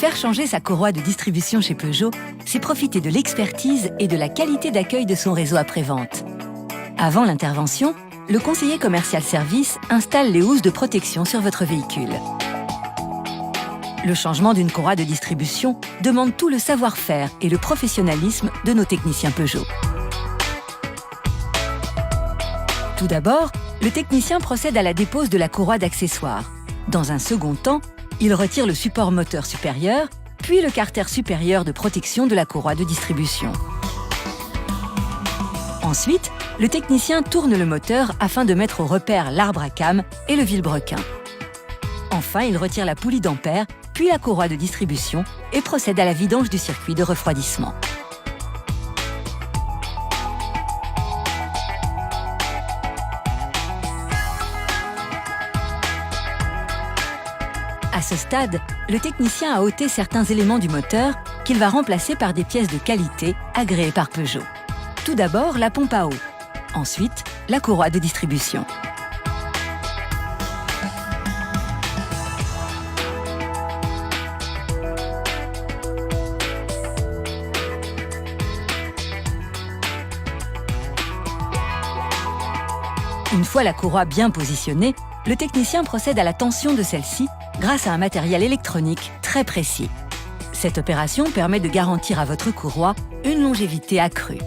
Faire changer sa courroie de distribution chez Peugeot, c'est profiter de l'expertise et de la qualité d'accueil de son réseau après-vente. Avant l'intervention, le conseiller commercial service installe les housses de protection sur votre véhicule. Le changement d'une courroie de distribution demande tout le savoir-faire et le professionnalisme de nos techniciens Peugeot. Tout d'abord, le technicien procède à la dépose de la courroie d'accessoires. Dans un second temps, il retire le support moteur supérieur, puis le carter supérieur de protection de la courroie de distribution. Ensuite, le technicien tourne le moteur afin de mettre au repère l'arbre à cames et le vilebrequin. Enfin, il retire la poulie d'ampère, puis la courroie de distribution et procède à la vidange du circuit de refroidissement. À ce stade, le technicien a ôté certains éléments du moteur qu'il va remplacer par des pièces de qualité agréées par Peugeot. Tout d'abord, la pompe à eau. Ensuite, la courroie de distribution. Une fois la courroie bien positionnée, le technicien procède à la tension de celle-ci grâce à un matériel électronique très précis. Cette opération permet de garantir à votre courroie une longévité accrue.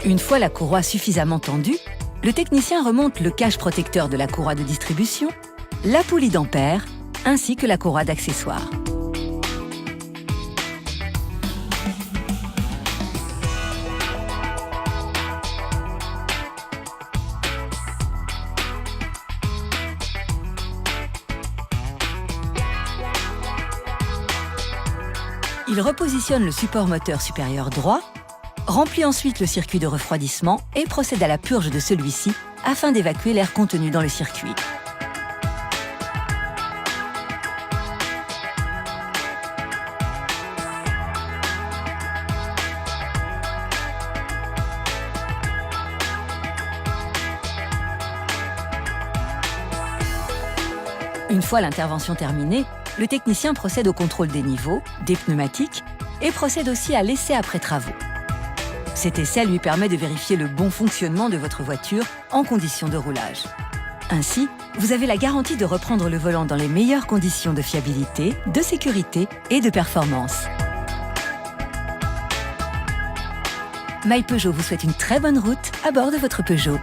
Une fois la courroie suffisamment tendue, le technicien remonte le cache protecteur de la courroie de distribution, la poulie d'ampère ainsi que la courroie d'accessoires. Il repositionne le support moteur supérieur droit, remplit ensuite le circuit de refroidissement et procède à la purge de celui-ci afin d'évacuer l'air contenu dans le circuit. Une fois l'intervention terminée, le technicien procède au contrôle des niveaux, des pneumatiques et procède aussi à l'essai après travaux. Cet essai lui permet de vérifier le bon fonctionnement de votre voiture en conditions de roulage. Ainsi, vous avez la garantie de reprendre le volant dans les meilleures conditions de fiabilité, de sécurité et de performance. My Peugeot vous souhaite une très bonne route à bord de votre Peugeot.